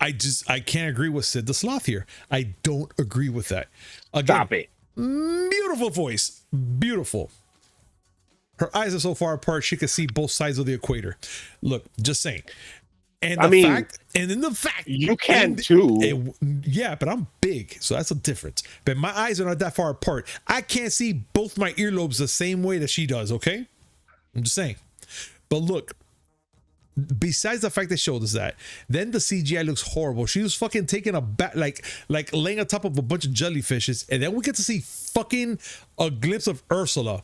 I can't agree with Sid the Sloth here. I don't agree with that. Again, Stop it. beautiful voice, beautiful. Her eyes are so far apart she can see both sides of the equator. Look, just saying. And the fact you can too. Yeah, but I'm big, so that's a difference. But my eyes are not that far apart. I can't see both my earlobes the same way that she does. Okay, I'm just saying. But look, besides the fact they showed us that, then the CGI looks horrible. She was fucking taking a bat, like laying on top of a bunch of jellyfishes, and then we get to see fucking a glimpse of Ursula.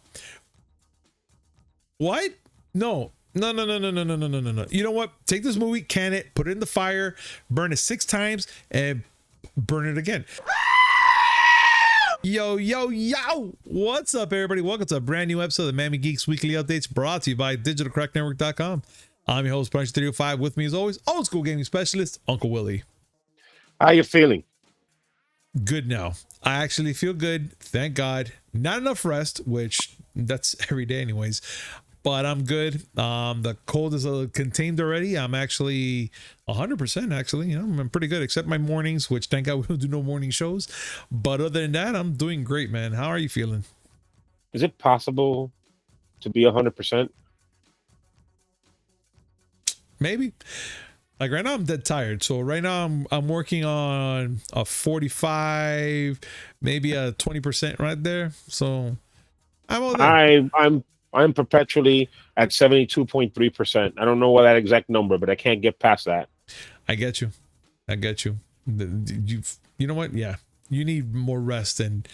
What? No. No. You know what? Take this movie, can it, put it in the fire, burn it 6 times, and burn it again. Yo. What's up, everybody? Welcome to a brand new episode of the Miami Geeks Weekly Updates, brought to you by digitalcracknetwork.com. I'm your host, Punch 305. With me, as always, old school gaming specialist, Uncle Willie. How you feeling? Good now. I actually feel good. Thank God. Not enough rest, which that's every day anyways. But I'm good. The cold is contained already. I'm actually 100% actually. You know, I'm pretty good, except my mornings, which thank God we don't do no morning shows. But other than that, I'm doing great, man. How are you feeling? Is it possible to be 100%? Maybe. Like right now, I'm dead tired. So right now, I'm working on a 45, maybe a 20% right there. So I'm all there. I'm perpetually at 72.3%. I don't know what that exact number, but I can't get past that. I get you. You know what? Yeah, you need more rest and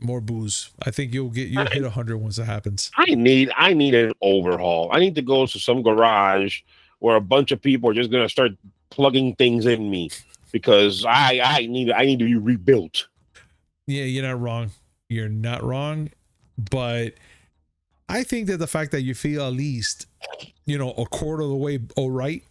more booze. I think you'll hit 100 once it happens. I need an overhaul. I need to go to some garage where a bunch of people are just gonna start plugging things in me because I need to be rebuilt. Yeah, you're not wrong. You're not wrong, but I think that the fact that you feel at least, you know, a quarter of the way all right,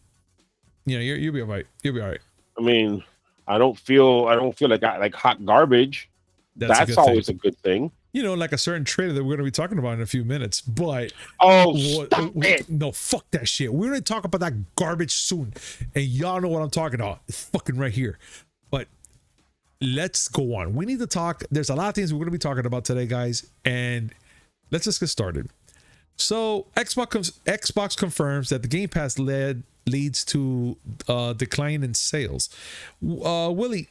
you know, you'll be all right. You'll be all right. I mean, I don't feel like hot garbage. That's always a good thing. You know, like a certain trailer that we're going to be talking about in a few minutes. But stop it. No, fuck that shit. We're going to talk about that garbage soon, and y'all know what I'm talking about. It's fucking right here. But let's go on. We need to talk. There's a lot of things we're going to be talking about today, guys, and let's just get started. So Xbox confirms that the Game Pass leads to decline in sales. Willie,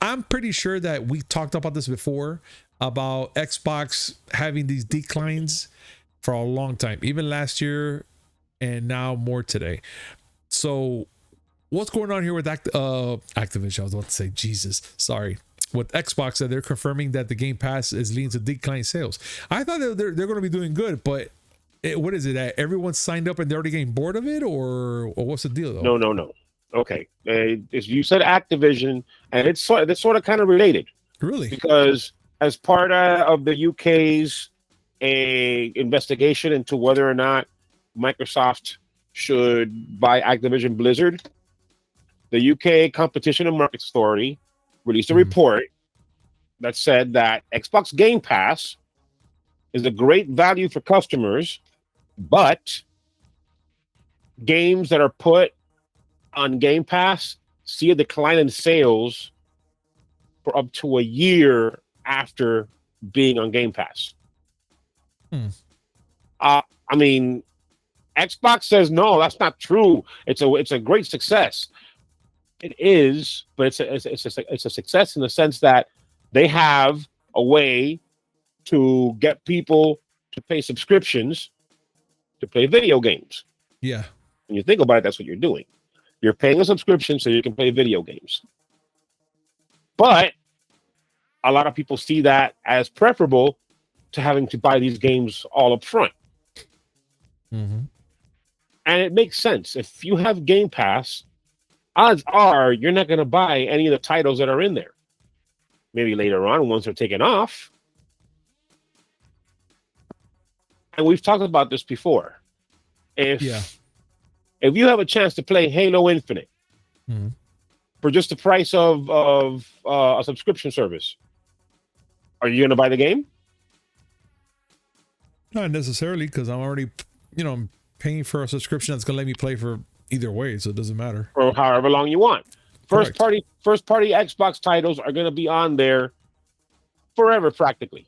I'm pretty sure that we talked about this before, about Xbox having these declines for a long time, even last year and now more today. So what's going on here with Activision? I was about to say Jesus, sorry. With Xbox, that they're confirming that the Game Pass is leading to decline sales. I thought they're going to be doing good, but what is it? That everyone's signed up and they're already getting bored of it, or what's the deal though? No. Okay, you said Activision, and it's sort of kind of related, really, because as part of the UK's investigation into whether or not Microsoft should buy Activision Blizzard, the UK Competition and Markets Authority released a report that said that Xbox Game Pass is a great value for customers, but games that are put on Game Pass see a decline in sales for up to a year after being on Game Pass. I mean, Xbox says no, that's not true. It's a great success. It is, but it's a success in the sense that they have a way to get people to pay subscriptions to play video games. Yeah. When you think about it, that's what you're doing. You're paying a subscription so you can play video games. But a lot of people see that as preferable to having to buy these games all up front. Mm-hmm. And it makes sense. If you have Game Pass, odds are you're not going to buy any of the titles that are in there. Maybe later on, once they're taken off. And we've talked about this before. If you have a chance to play Halo Infinite for just the price of a subscription service, are you going to buy the game? Not necessarily, because I'm already, I'm paying for a subscription that's going to let me play for either way, so it doesn't matter. Or however long you want. First Correct. party Xbox titles are going to be on there forever, practically.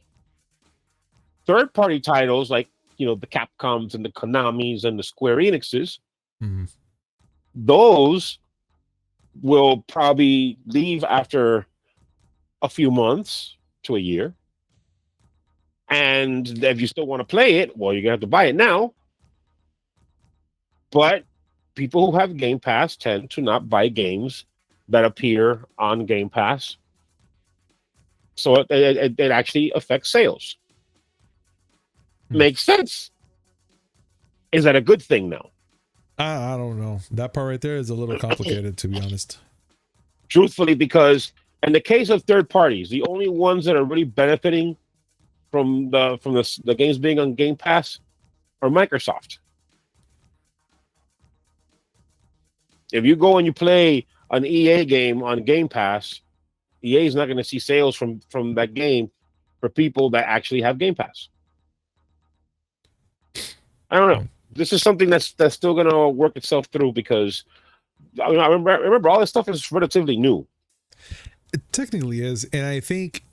Third party titles like the Capcoms and the Konamis and the Square Enixes, Mhm. those will probably leave after a few months to a year. And if you still want to play it, well, you're gonna have to buy it now. But people who have Game Pass tend to not buy games that appear on Game Pass, so it actually affects sales. Hmm. Makes sense. Is that a good thing now? I don't know. That part right there is a little complicated, to be honest. Truthfully, because in the case of third parties, the only ones that are really benefiting from the games being on Game Pass are Microsoft. If you go and you play an EA game on Game Pass, EA is not going to see sales from that game for people that actually have Game Pass. I don't know. This is something that's still going to work itself through, because I remember all this stuff is relatively new. It technically is, and I think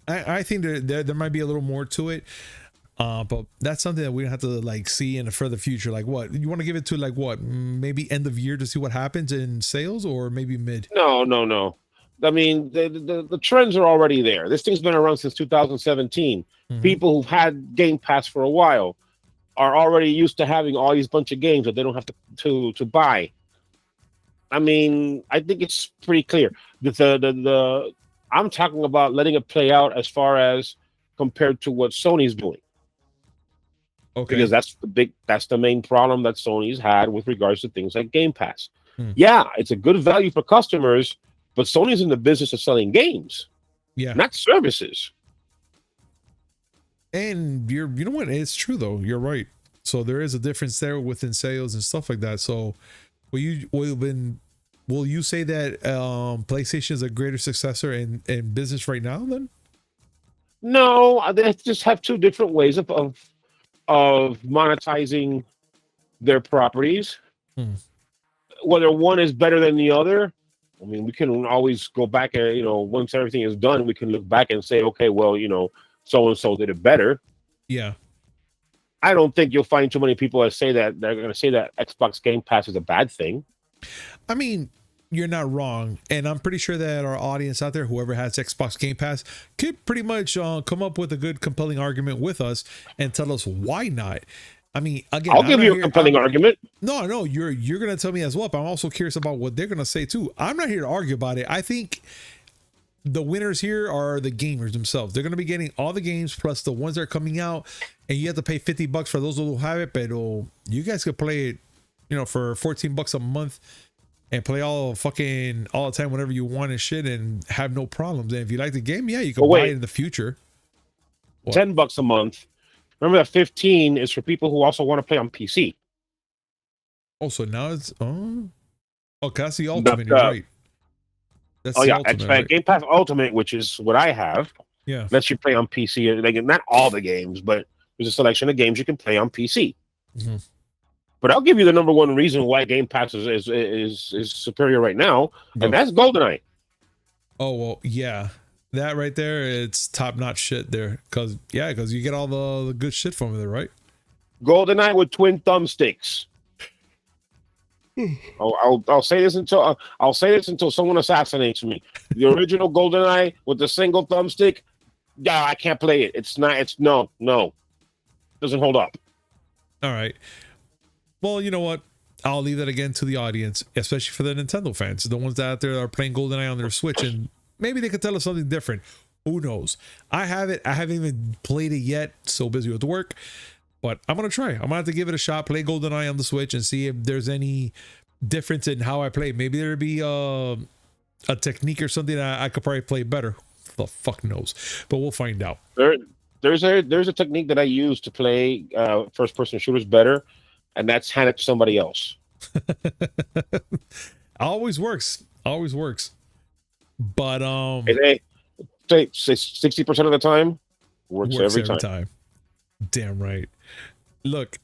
there might be a little more to it. But that's something that we have to like see in the further future. Like, what you want to give it to? Like, what, maybe end of year to see what happens in sales, or maybe mid? No. I mean, the trends are already there. This thing's been around since 2017. Mm-hmm. People who've had Game Pass for a while are already used to having all these bunch of games that they don't have to buy. I mean, I think it's pretty clear. The I'm talking about letting it play out as far as compared to what Sony's doing. Okay. Because that's the main problem that Sony's had with regards to things like Game Pass. Hmm. Yeah, it's a good value for customers, but Sony's in the business of selling games, Yeah, not services. and you know what? It's true though. You're right. So there is a difference there within sales and stuff like that. So will you say that PlayStation is a greater successor in business right now then? No, they just have two different ways of monetizing their properties. Hmm. Whether one is better than the other, I mean, we can always go back and once everything is done, we can look back and say, okay, well, so and so did it better. Yeah. I don't think you'll find too many people that say that they're going to say that Xbox Game Pass is a bad thing. I mean, you're not wrong, and I'm pretty sure that our audience out there, whoever has Xbox Game Pass, could pretty much come up with a good compelling argument with us and tell us why not. I mean, again, I'll give you a compelling argument. No, you're gonna tell me as well, but I'm also curious about what they're gonna say too. I'm not here to argue about it. I think the winners here are the gamers themselves. They're gonna be getting all the games plus the ones that are coming out, and you have to pay $50 for those who have it, but you guys could play it, for $14 a month and play all the time whenever you want and shit and have no problems. And if you like the game, yeah, you can buy it in the future. What? $10 a month. Remember that 15 is for people who also want to play on PC. Oh, so now it's okay, that's the ultimate. You're right. That's ultimate, right? Game Pass Ultimate, which is what I have. Yeah, lets you play on PC. Like, not all the games, but there's a selection of games you can play on PC. Mm-hmm. But I'll give you the number one reason why Game Pass is superior right now, and that's GoldenEye. Oh well, yeah, that right there, it's top notch shit there. Because you get all the good shit from there, right? GoldenEye with twin thumbsticks. I'll say this until someone assassinates me. The original GoldenEye with the single thumbstick, yeah, I can't play it. No, doesn't hold up. All right. Well, you know what? I'll leave that again to the audience, especially for the Nintendo fans, the ones out there that are playing GoldenEye on their Switch, and maybe they could tell us something different. Who knows? I haven't even played it yet. So busy with work, but I'm gonna try. I'm gonna have to give it a shot. Play GoldenEye on the Switch and see if there's any difference in how I play. Maybe there'd be a technique or something that I could probably play better. The fuck knows, but we'll find out. There's a technique that I use to play first person shooters better, and that's hand it to somebody else. Always works. But hey, 60% of the time works every time. Damn right. Look,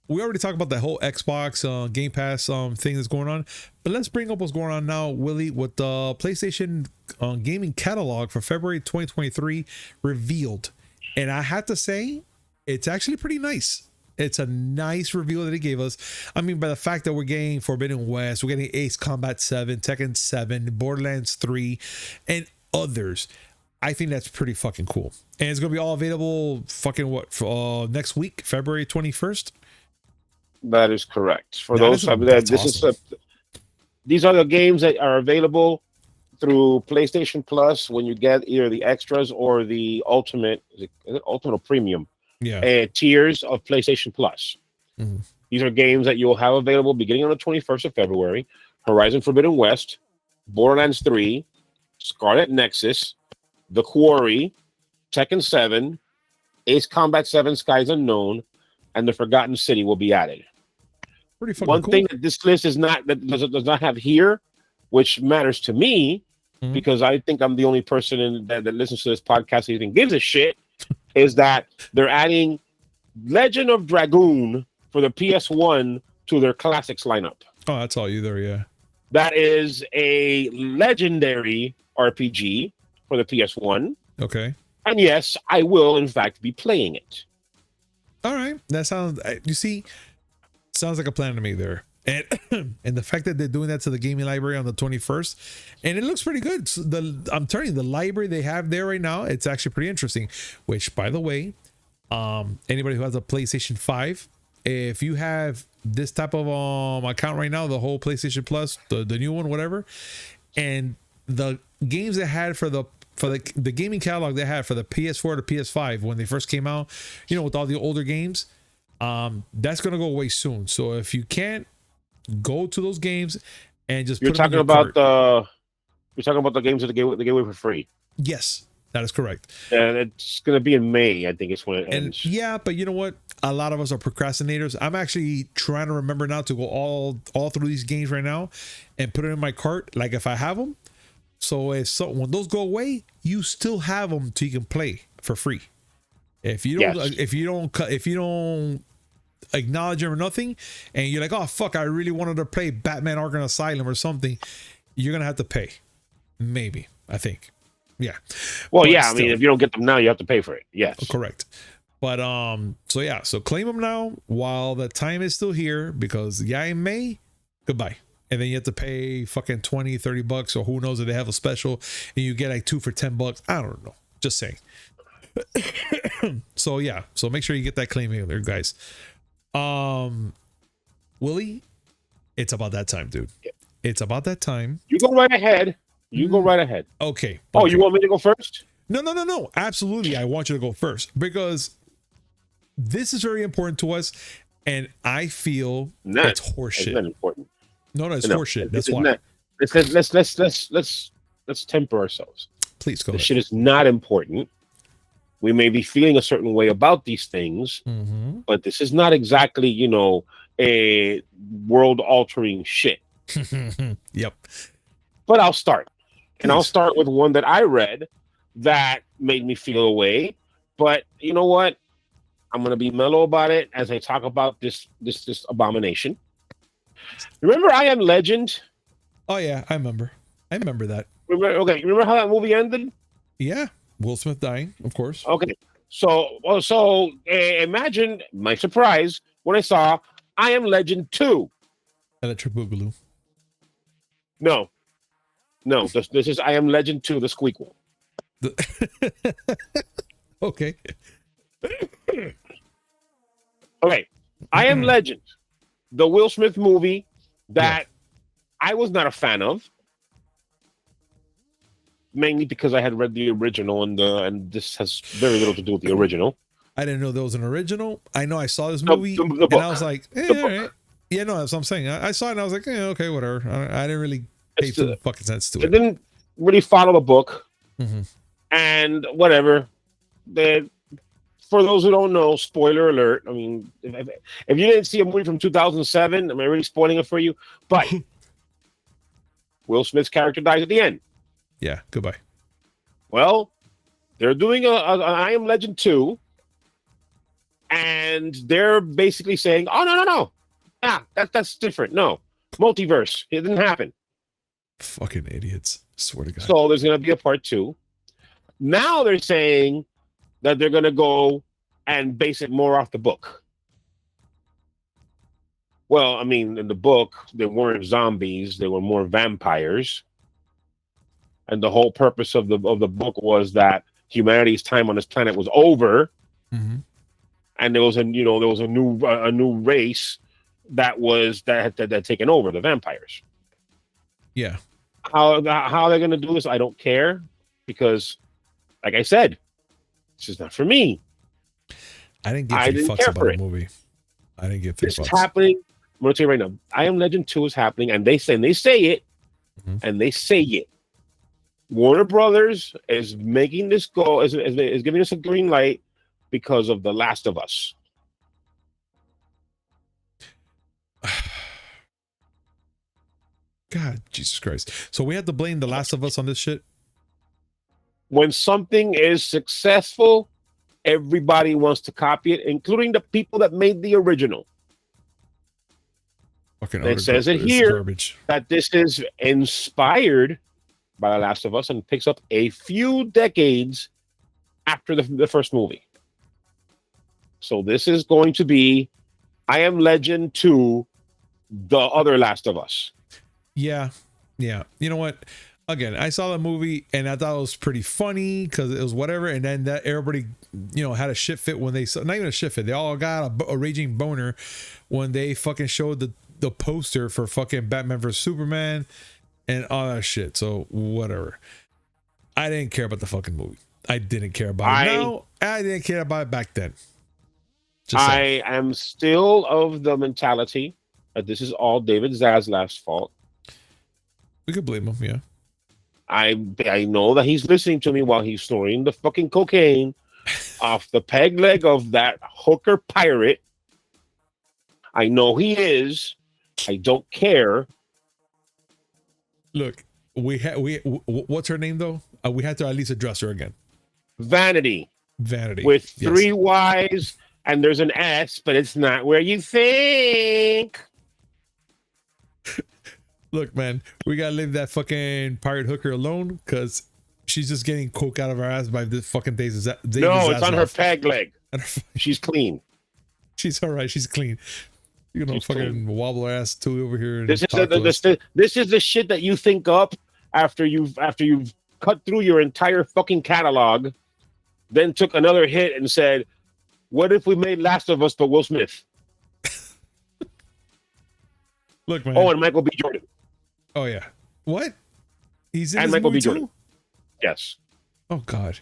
we already talked about the whole Xbox Game Pass thing that's going on, but let's bring up what's going on now, Willie, with the PlayStation gaming catalog for February 2023 revealed. And I have to say, it's actually pretty nice. It's a nice reveal that they gave us. I mean, by the fact that we're getting Forbidden West, we're getting Ace Combat 7, Tekken 7, Borderlands 3, and others. I think that's pretty fucking cool. And it's going to be all available fucking next week, February 21st. That is correct. For That those, is awesome. These are the games that are available through PlayStation Plus when you get either the extras or the ultimate, is it ultimate or premium? Yeah. Tiers of PlayStation Plus. Mm-hmm. These are games that you'll have available beginning on the 21st of February. Horizon Forbidden West, Borderlands 3, Scarlet Nexus, The Quarry, Tekken 7, Ace Combat 7 Skies Unknown, and The Forgotten City will be added. Pretty fucking One cool. thing that this list is not that does not have here, which matters to me, because I think I'm the only person that listens to this podcast that even gives a shit, is that they're adding Legend of Dragoon for the PS1 to their classics lineup. Oh, that's all you there, yeah. That is a legendary RPG for the PS1. Okay. And yes, I will in fact be playing it. All right. That sounds, you see, sounds like a plan to me there. And and the fact that they're doing that to the gaming library on the 21st, and it looks pretty good. So I'm telling you, the library they have there right now, it's actually pretty interesting. Which, by the way, anybody who has a PlayStation 5, if you have this type of account right now, the whole PlayStation Plus, the new one, whatever, and the games they had for the gaming catalog they had for the PS4 to PS5 when they first came out, you know, with all the older games, that's gonna go away soon. So if you can't, go to those games and just you're put them talking in your about cart. you're talking about the games that they gave away for free. Yes, that is correct. And it's going to be in May, I think it's when it And ends. yeah, but you know what? A lot of us are procrastinators. I'm actually trying to remember now to go all through these games right now and put it in my cart, like if I have them. So when those go away, you still have them so you can play for free. If you don't, Yes. if you don't acknowledge them or nothing, and you're like, oh fuck, I really wanted to play Batman Arkham Asylum or something, you're gonna have to pay. Maybe, I think. Yeah. Well, But yeah, I still. mean, if you don't get them now, you have to pay for it. Yes. Correct. But so yeah, so claim them now while the time is still here, because in May, goodbye. And then you have to pay fucking $20-$30, or who knows if they have a special and you get like 2 for $10. I don't know. Just saying. So yeah, so make sure you get that claim in there, guys. Willie, it's about that time, dude. It's about that time. You go right ahead. You go right ahead. Okay. Oh, you want me to go first? No. Absolutely. I want you to go first, because this is very important to us, and I feel it's horseshit. It's not important. No, it's horseshit. That's why. Let's temper ourselves. Please go This ahead. shit is not important. We may be feeling a certain way about these things, but this is not exactly, a world-altering shit. Yep. But I'll start. And I'll Please. start with one that I read that made me feel a way. But you know what? I'm going to be mellow about it as I talk about this abomination. Remember I Am Legend? Oh yeah, I remember that. Remember how that movie ended? Yeah. Will Smith dying, of course. Okay. So imagine my surprise when I saw I Am Legend 2. Electric Boogaloo. No. This is I Am Legend 2, the squeakle. Okay. Okay. I Am Legend, the Will Smith movie that I was not a fan of, mainly because I had read the original, and this has very little to do with the original. I didn't know there was an original. I know I saw this movie The and book. I was like, all right. Yeah, no, that's what I'm saying. I saw it and I was like, okay, whatever. I didn't really pay too fucking sense to It it. didn't really follow the book, Mhm. and whatever. For those who don't know, spoiler alert. I mean, if you didn't see a movie from 2007, am I really spoiling it for you? But Will Smith's character dies at the end. Yeah, goodbye. Well, they're doing an I Am Legend 2, And they're basically saying, "Oh no. That's different. No, multiverse. It didn't happen." Fucking idiots. Swear to God. So there's going to be a part 2. Now they're saying that they're going to go and base it more off the book. Well, I mean, in the book, they weren't zombies; they were more vampires. And the whole purpose of the book was that humanity's time on this planet was over, and there was a new race that had taken over, the vampires. Yeah. How they're going to do this, I don't care, because, like I said, it's just not for me. I didn't give three fucks about the movie. I didn't give three fucks. It's happening. I'm going to tell you right now. I Am Legend 2 is happening, and they say it. Warner Brothers is making this go, is giving us a green light because of The Last of Us. God, Jesus Christ. So we have to blame The Last of Us on this shit? When something is successful, everybody wants to copy it, including the people that made the original. It says it here that this is inspired by The Last of Us and picks up a few decades after the first movie. So this is going to be I Am Legend 2, the other Last of Us. Yeah. You know what? Again, I saw the movie and I thought it was pretty funny because it was whatever. And then that everybody, had a shit fit when they saw, not even a shit fit. They all got a raging boner when they fucking showed the poster for fucking Batman vs Superman and all that shit. So whatever. I didn't care about the fucking movie. I didn't care about it now. I didn't care about it back then. I am still of the mentality that this is all David Zaslav's fault. We could blame him, yeah. I know that he's listening to me while he's snorting the fucking cocaine off the peg leg of that hooker pirate. I know he is. I don't care. Look, what's her name though? We had to at least address her again. Vanity. With 3 Y's and there's an S, but it's not where you think. Look, man, we gotta leave that fucking pirate hooker alone because she's just getting coke out of her ass by this fucking days. No, it's on her peg leg. She's clean. She's all right. She's clean. She's fucking clean. Wobble her ass too over here. This is the shit that you think up after you've cut through your entire fucking catalog, then took another hit and said, "What if we made Last of Us but Will Smith?" Look, man. Oh, and Michael B. Jordan. Oh yeah. What? He's in and this Michael movie B. Jordan. Too? Yes. Oh God.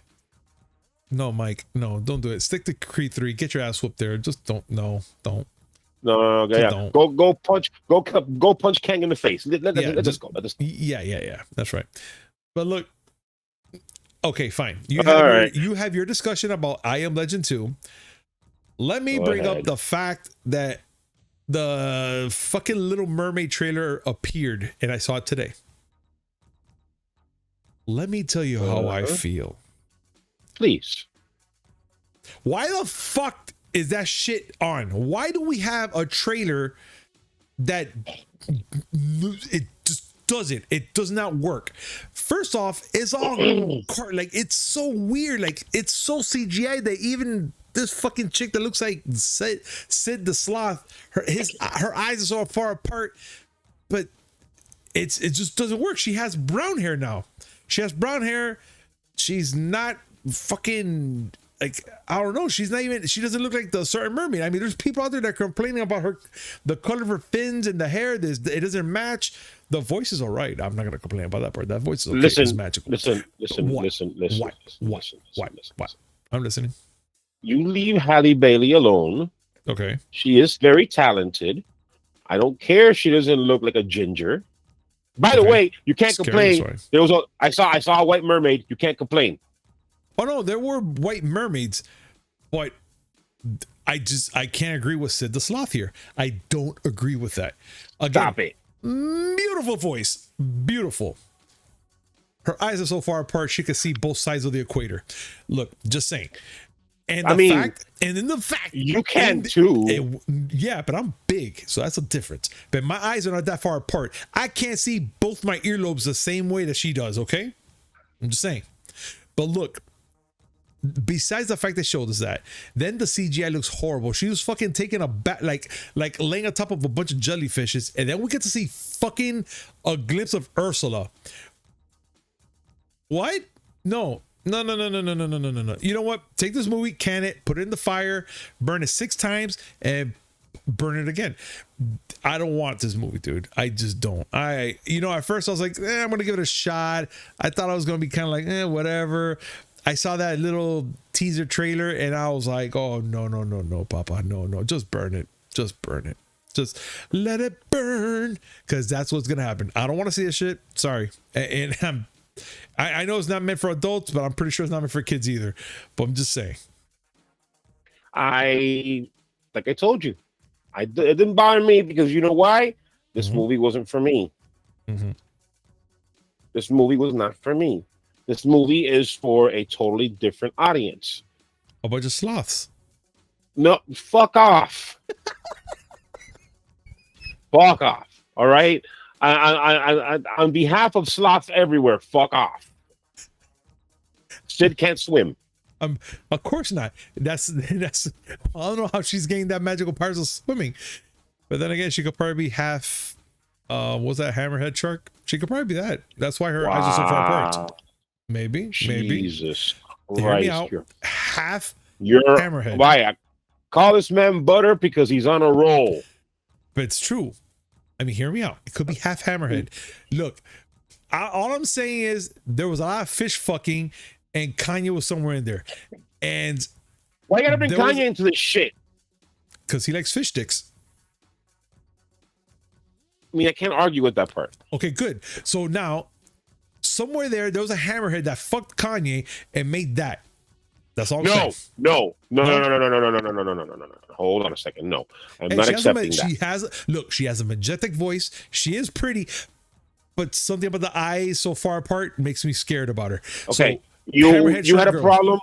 No, Mike. No, don't do it. Stick to Creed 3. Get your ass whooped there. Just don't. No, don't. No, yeah. Don't. Go punch Kang in the face. Let's just go. Yeah. That's right. But look. Okay, fine. You have your discussion about I Am Legend 2. Let me bring up the fact that the fucking Little Mermaid trailer appeared and I saw it today. Let me tell you how I feel. Please. Why the fuck is that shit on? Why do we have a trailer that it just doesn't? It does not work. First off, it's all like it's so weird. Like it's so CGI that even this fucking chick that looks like Sid the Sloth, her eyes are so far apart, but it just doesn't work. She has brown hair now. She's not fucking like, I don't know. She doesn't look like the certain mermaid. I mean, there's people out there that are complaining about the color of her fins and the hair. It doesn't match. The voice is all right. I'm not gonna complain about that part. That voice is okay. It's magical. Listen. What? I'm listening. You leave Halle Bailey alone. Okay. She is very talented. I don't care if she doesn't look like a ginger. By the way, you can't complain. I saw a white mermaid. You can't complain. Oh no, there were white mermaids, but I can't agree with Sid the Sloth here. I don't agree with that. Again, stop it. Beautiful voice. Beautiful. Her eyes are so far apart she can see both sides of the equator. Look, just saying. And I mean, the fact you can too. Yeah, but I'm big, so that's a difference. But my eyes are not that far apart. I can't see both my earlobes the same way that she does. Okay, I'm just saying. But look, besides the fact they showed us that, then the CGI looks horrible. She was fucking taking a bat, like laying on top of a bunch of jellyfishes, and then we get to see fucking a glimpse of Ursula. What? No. No. You know what? Take this movie, can it, put it in the fire, burn it 6 times, and burn it again. I don't want this movie, dude. I just don't. At first I was like, I'm gonna give it a shot. I thought I was gonna be kind of like, whatever. I saw that little teaser trailer and I was like, oh no, Papa, no, just burn it. Just burn it. Just let it burn, because that's what's gonna happen. I don't want to see this shit. Sorry. And I know it's not meant for adults, but I'm pretty sure it's not meant for kids either. But I'm just saying. Like I told you, it didn't bother me because you know why? This movie wasn't for me. This movie was not for me. This movie is for a totally different audience. A bunch of sloths. No, fuck off. Fuck off. All right. I on behalf of sloths everywhere, fuck off. Sid can't swim. Of course not. That's I don't know how she's getting that magical powers of swimming. But then again, she could probably be half was that hammerhead shark? She could probably be that. That's why her eyes are so far apart. Maybe. Jesus Christ. Hear me out. Half hammerhead. Why? I call this man Butter because he's on a roll. But it's true. I mean, hear me out. It could be half hammerhead. Look, all I'm saying is there was a lot of fish fucking, and Kanye was somewhere in there. And why you gotta bring Kanye into this shit? Because he likes fish sticks. I mean, I can't argue with that part. Okay, good. So now, somewhere there was a hammerhead that fucked Kanye and made that. That's all I'm saying. No. Hold on a second. No, I'm not accepting that. She has a majestic voice. She is pretty, but something about the eyes so far apart makes me scared about her. Okay, so, you had a problem.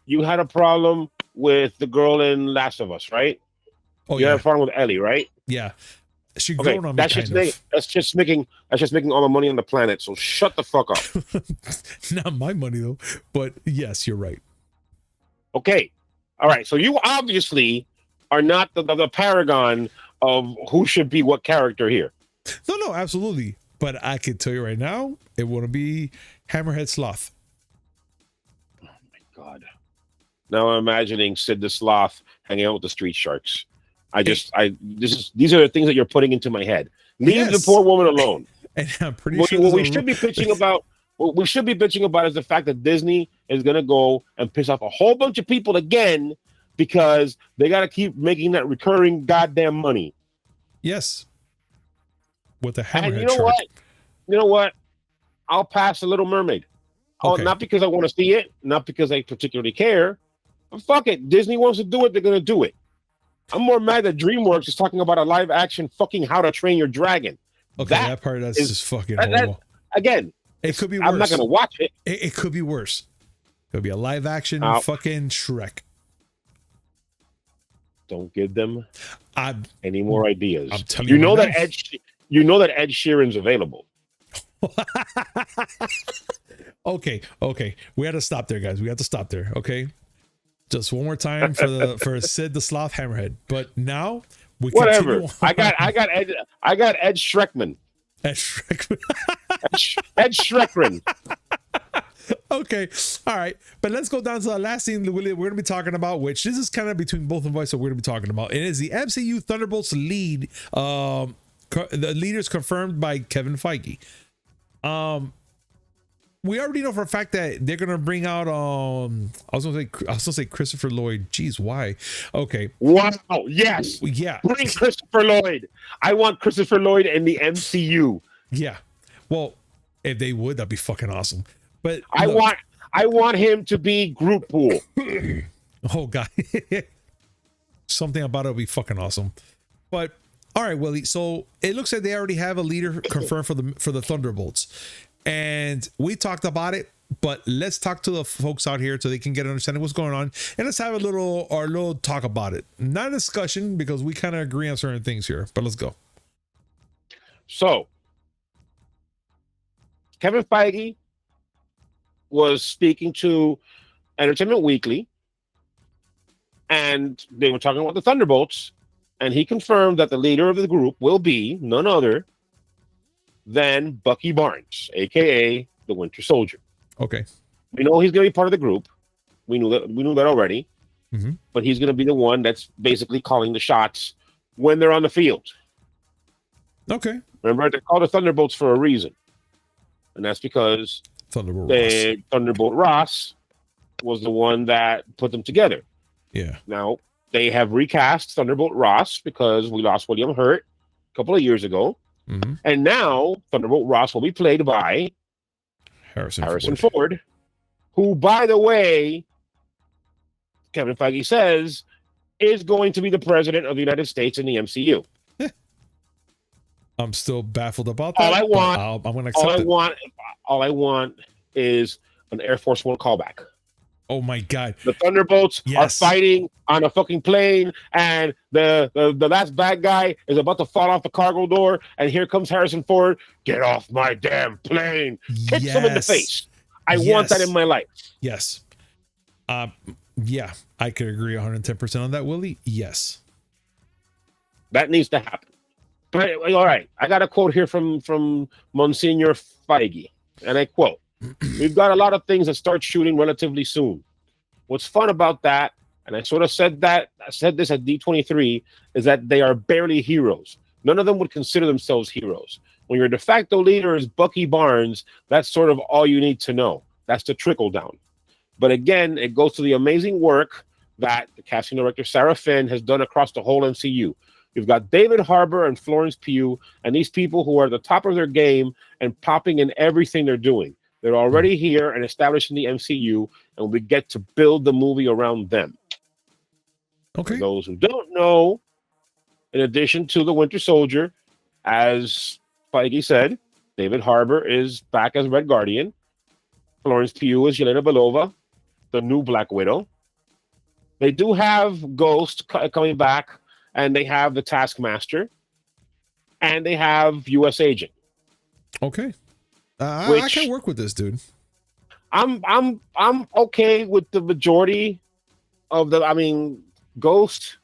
You had a problem with the girl in Last of Us, right? Oh, you had a problem with Ellie, right? Yeah. She grown on me. That's just making all the money on the planet. So shut the fuck up. Not my money though. But yes, you're right. Okay. All right. So you obviously are not the paragon of who should be what character here. No, absolutely. But I can tell you right now, it wouldn't be Hammerhead Sloth. Oh my God. Now I'm imagining Sid the Sloth hanging out with the street sharks. These are the things that you're putting into my head. Leave the poor woman alone. And I'm pretty sure what we should be bitching about is the fact that Disney is going to go and piss off a whole bunch of people again because they got to keep making that recurring goddamn money. Yes. With the hammerhead. And you know what? I'll pass The Little Mermaid. Okay. Not because I want to see it, not because I particularly care. But fuck it. Disney wants to do it, they're going to do it. I'm more mad that DreamWorks is talking about a live action fucking How to Train Your Dragon. Okay, that part is just fucking horrible. Again, it could be worse. I'm not going to watch it. It could be worse. It could be a live action fucking Shrek. Don't give them any more ideas. I'm telling you know that Ed Sheeran's available. Okay. We had to stop there, guys. We have to stop there. Okay. Just one more time for Sid the Sloth Hammerhead. But now we whatever. I got Ed Shrekman. Ed Shrekman. Ed Shrekman. Okay. All right. But let's go down to the last thing we're going to be talking about, which this is kind of between both of us, so we're going to be talking about. It is the MCU Thunderbolts lead. The leaders confirmed by Kevin Feige. We already know for a fact that they're gonna bring out I was gonna say Christopher Lloyd. Jeez, why? Okay. Wow. Yes. Yeah. Bring Christopher Lloyd. I want Christopher Lloyd in the MCU. Yeah. Well, if they would, that'd be fucking awesome. But I want him to be Groot Pool. Oh God. Something about it would be fucking awesome. But all right, Willie. So it looks like they already have a leader confirmed for the Thunderbolts. And we talked about it But let's talk to the folks out here so they can get an understanding of what's going on, and let's have a little talk about it. Not a discussion because we kind of agree on certain things here, but let's go. So, Kevin Feige was speaking to Entertainment Weekly, and they were talking about the Thunderbolts, and he confirmed that the leader of the group will be none other than Bucky Barnes, aka the Winter Soldier. Okay. We know he's going to be part of the group. We knew that already. Mm-hmm. But he's going to be the one that's basically calling the shots when they're on the field. Okay. Remember, they call the Thunderbolts for a reason, and that's because Thunderbolt Ross was the one that put them together. Yeah. Now they have recast Thunderbolt Ross because we lost William Hurt a couple of years ago, and now Thunderbolt Ross will be played by Harrison Ford, who, by the way, Kevin Feige says is going to be the president of the United States in the MCU. I'm still baffled about that. I'm going to accept it. All I want is an Air Force One callback. Oh my God! The Thunderbolts are fighting on a fucking plane, and the last bad guy is about to fall off the cargo door, and here comes Harrison Ford. Get off my damn plane! Hits him in the face. I want that in my life. Yes. Yeah, I could agree 110% on that, Willie. Yes. That needs to happen. But all right, I got a quote here from Monsignor Feige, and I quote: "We've got a lot of things that start shooting relatively soon. What's fun about that, and I sort of said this at D23, is that they are barely heroes. None of them would consider themselves heroes. When your de facto leader is Bucky Barnes, that's sort of all you need to know. That's the trickle down. But again, it goes to the amazing work that the casting director Sarah Finn has done across the whole MCU. You've got David Harbour and Florence Pugh, and these people who are at the top of their game and popping in everything they're doing. They're already here and established in the MCU, and we get to build the movie around them." Okay. For those who don't know, in addition to the Winter Soldier, as Feige said, David Harbour is back as Red Guardian. Florence Pugh is Yelena Belova, the new Black Widow. They do have Ghost coming back, and they have the Taskmaster, and they have U.S. Agent. Okay. I can work with this, dude. I'm okay with the majority of the. I mean, Ghost.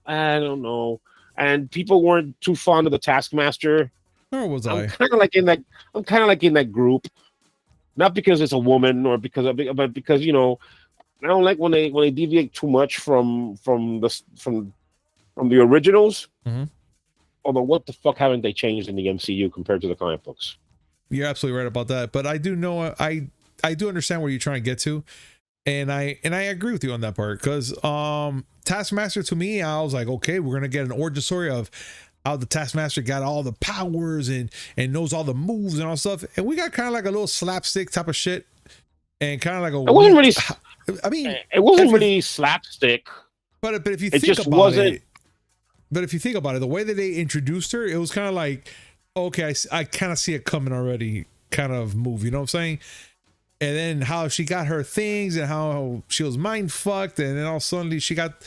I don't know, and people weren't too fond of the Taskmaster. Nor was I. I'm kind of like in that group, not because it's a woman or but because I don't like when they deviate too much from the originals. Mm-hmm. Although, what the fuck haven't they changed in the MCU compared to the comic books? You're absolutely right about that, but I do know I do understand where you're trying to get to, and I agree with you on that part, because Taskmaster, to me, I was like, okay, we're gonna get an origin story of how the Taskmaster got all the powers and knows all the moves and all stuff, and we got kind of like a little slapstick type of shit, and kind of like it wasn't really. I mean, it wasn't really slapstick, but if you think about it, but if you think about it, the way that they introduced her, it was kind of like, okay, I kind of see it coming already kind of move, you know what I'm saying? And then how she got her things and how she was mind fucked, and then all of a sudden she got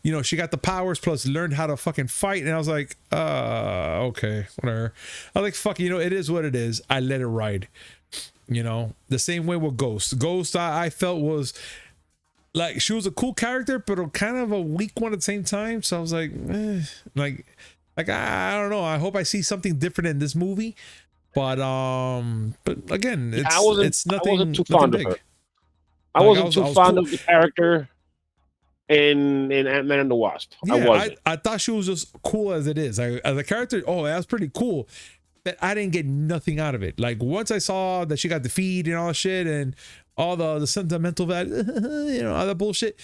the powers plus learned how to fucking fight, and I was like, okay, whatever. I was like, fuck, it is what it is. I let it ride. The same way with Ghost I felt was like, she was a cool character, but kind of a weak one at the same time. So I was like, like I don't know. I hope I see something different in this movie. But again, it's nothing. I wasn't too fond of her. I wasn't too fond of the character in Ant-Man and the Wasp. Yeah, I thought she was just cool as it is. As a character, that was pretty cool. But I didn't get nothing out of it. Like, once I saw that she got defeated and all that shit and all the sentimental value, all that bullshit,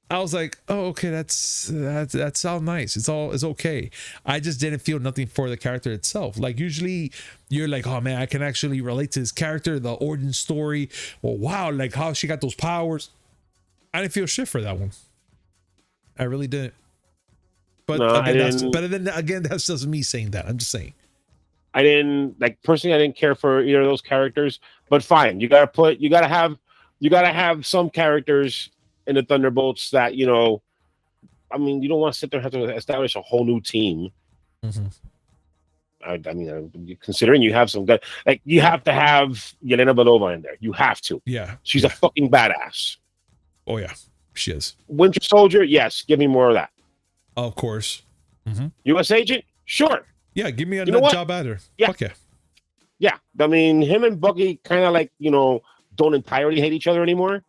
I was like, oh, okay, that sounds nice. It's okay. I just didn't feel nothing for the character itself. Like, usually you're like, oh man, I can actually relate to this character, the origin story. Well, wow, like how she got those powers. I didn't feel shit for that one. I really didn't. But no, again, that's just me saying that. I'm just saying. I didn't like personally. I didn't care for either of those characters. But fine, you gotta have some characters in the Thunderbolts that I mean, you don't want to sit there and have to establish a whole new team. Mm-hmm. I mean, considering you have some good, like you have to have Yelena Belova in there. You have to. Yeah, she's a fucking badass. Oh yeah, she is. Winter Soldier, yes, give me more of that. Of course. Mm-hmm. U.S. Agent, sure. Yeah, give me a nut job adder. Yeah. Fuck yeah. Yeah, I mean, him and Bucky kind of like don't entirely hate each other anymore.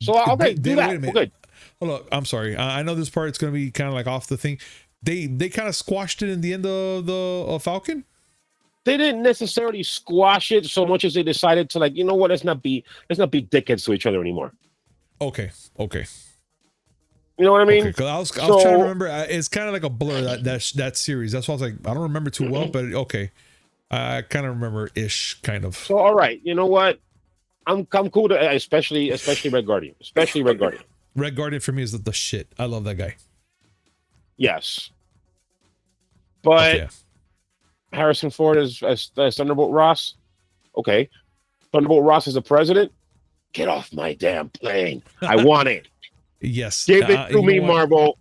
So okay, do that. Wait a minute. Good. Hold up, I'm sorry. I know this part's gonna be kind of like off the thing. They kind of squashed it in the end of the Falcon. They didn't necessarily squash it so much as they decided to like, what? Let's not be dickheads to each other anymore. Okay. You know what I mean? Okay, because I was trying to remember. It's kind of like a blur that series. That's why I was like, I don't remember too well, but okay, I kind of remember ish, kind of. So all right, you know what? I'm cool to especially Red Guardian, Red Guardian for me is the shit. I love that guy. Yes, but Harrison Ford as Thunderbolt Ross. Okay, Thunderbolt Ross is the president. Get off my damn plane! I want it. Yes, give it to me, Marvel.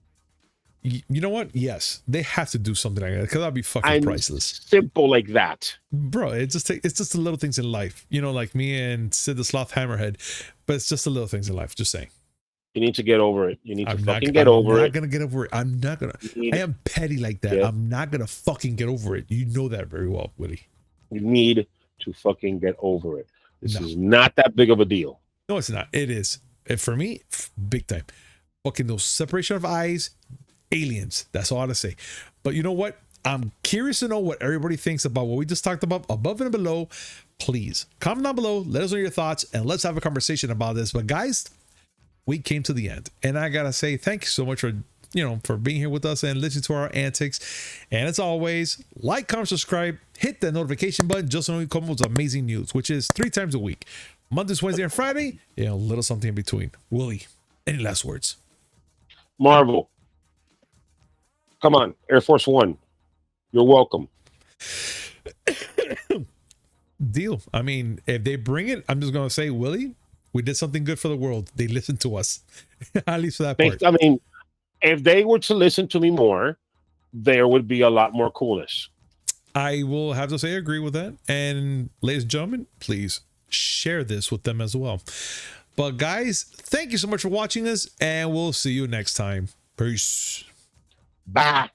You know what? Yes, they have to do something like that because that'd be fucking priceless. Simple like that, bro. It's just the little things in life. Like me and Sid the Sloth Hammerhead, but it's just the little things in life. Just saying. You need to get over it. You need to fucking get over it. I'm not gonna get over it. I'm not gonna. I am petty like that. Yeah. I'm not gonna fucking get over it. You know that very well, Willie. You need to fucking get over it. This is not that big of a deal. No, it's not. It is. And for me, big time. Fucking those separation of eyes, aliens. That's all I gotta say. But you know what? I'm curious to know what everybody thinks about what we just talked about above and below. Please comment down below. Let us know your thoughts and let's have a conversation about this. But guys, we came to the end, and I gotta say thank you so much for for being here with us and listening to our antics. And as always, like, comment, subscribe, hit that notification button just so you know we come with amazing news, which is 3 times a week: Mondays, Wednesday, and Friday. A little something in between. Willie, any last words? Marvel, come on, Air Force One, you're welcome. Deal. I mean, if they bring it, I'm just gonna say, Willie, we did something good for the world. They listened to us. At least for that part. I mean, if they were to listen to me more, there would be a lot more coolness. I will have to say I agree with that. And ladies and gentlemen, please share this with them as well. But guys, thank you so much for watching this, and we'll see you next time. Peace. Bye.